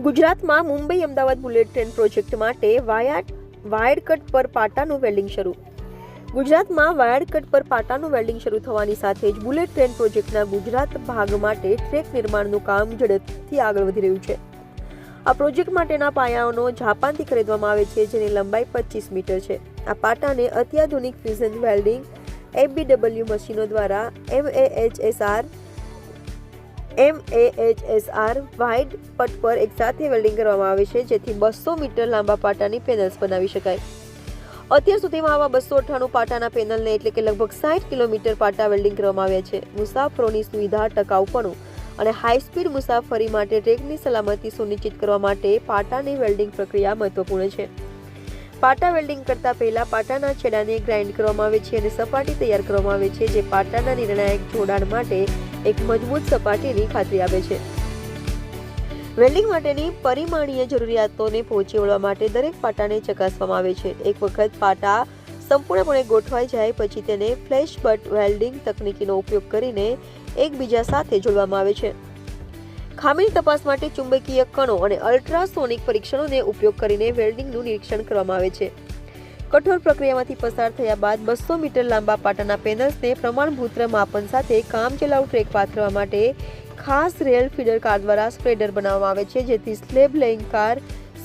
ગુજરાતમાં Mumbai Ahmedabad bullet train project માટે wired cut પર પાટાનું વેલ્ડિંગ શરૂ. ગુજરાતમાં વાયર્ડ કટ પર પાટાનું વેલ્ડિંગ શરૂ થવાની સાથે જ બુલેટ ટ્રેન પ્રોજેક્ટના ગુજરાત ભાગ માટે ટ્રેક નિર્માણનું કામ ઝડપથી આગળ વધી રહ્યું છે. આ પ્રોજેક્ટ માટેના પાયાઓનો જાપાનથી ખરીદવામાં આવે છે, જેની લંબાઈ 25 મીટર છે. આ પાટાને અત્યાધુનિક ફ્યુઝન વેલ્ડિંગ FBW મશીનો દ્વારા MAHSR વાઇડ પટ પર એકસાથે વેલ્ડિંગ કરવામાં આવે છે, જેથી 200 મીટર લાંબા પાટાની પેનલ્સ બનાવી શકાય. અત્યાર સુધીમાં આવા 298 પાટાના પેનલને એટલે કે લગભગ 60 કિલોમીટર પાટા વેલ્ડિંગ કરવામાં આવ્યા છે. મુસાફરોની સુવિધા, ટકાઉપણું અને હાઈ સ્પીડ મુસાફરી માટે ટ્રેકની સલામતી સુનિશ્ચિત કરવા માટે પાટાની વેલ્ડિંગ પ્રક્રિયા મહત્વપૂર્ણ છે. પાટા વેલ્ડિંગ કરતા પહેલા પાટાના છેડાને ગ્રાઇન્ડ કરવામાં આવે છે અને સપાટી તૈયાર કરવામાં આવે છે, જે પાટાના નિર્ણાયક જોડાણ માટે એક મજબૂત સપાટીની ખાતરી આપે છે. વેલ્ડિંગ માટેની પરિમાણીય જરૂરિયાતોને પહોંચી વળવા માટે દરેક પાટાને ચકાસવામાં આવે છે. એક વખત પાટા સંપૂર્ણપણે ગોઠવાઈ જાય પછી તેને ફ્લેશ બટ વેલ્ડિંગ તકનીકનો ઉપયોગ કરીને એકબીજા સાથે જોડવામાં આવે છે. ખામીની તપાસ માટે ચુંબકીય કણો અને અલ્ટ્રાસોનિક પરીક્ષણોને ઉપયોગ કરીને વેલ્ડિંગનું નિરીક્ષણ કરવામાં આવે છે. કઠોર પ્રક્રિયામાંથી પસાર થયા બાદ 200 મીટર લાંબા પાટાના પેનલ્સને પ્રમાણભૂત માપન સાથે કામચલાઉ ટ્રેક પાથરવા માટે ખાસ રેલ ફીડર કાર દ્વારા સ્પ્રેડર બનાવવામાં આવે છે, જેથી slab laying car,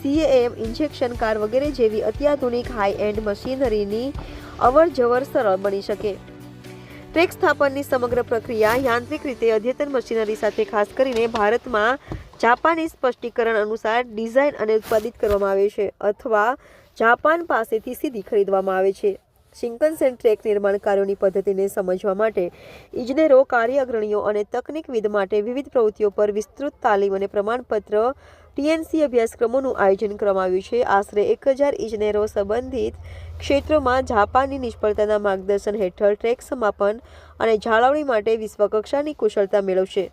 CAM injection car વગેરે જેવી અત્યાધુનિક હાઈ એન્ડ મશીનરીની અવરજવર સરળ બની શકે. ટ્રેક સ્થાપનની સમગ્ર પ્રક્રિયા યાંત્રિક રીતે અદ્યતન મશીનરી સાથે ખાસ કરીને ભારતમાં જાપાનીઝ સ્પષ્ટીકરણ અનુસાર ડિઝાઇન અને ઉત્પાદિત કરવામાં આવે છે અથવા જાપાન પાસેથી સીધી ખરીદવામાં આવે છે. શિન્કનસેન ટ્રેક નિર્માણ કાર્યોની પદ્ધતિને સમજવા માટે ઇજનેરો, કાર્ય અગ્રણીઓ અને તકનીકવિદ માટે વિવિધ પ્રવૃત્તિઓ પર વિસ્તૃત તાલીમ અને પ્રમાણપત્ર TNC અભ્યાસક્રમોનું આયોજન કરવામાં આવ્યું છે. આશરે 1000 ઇજનેરો સંબંધિત ક્ષેત્રોમાં જાપાનની નિષ્ફળતાના માર્ગદર્શન હેઠળ ટ્રેક સમાપન અને જાળવણી માટે વિશ્વકક્ષાની કુશળતા મેળવશે.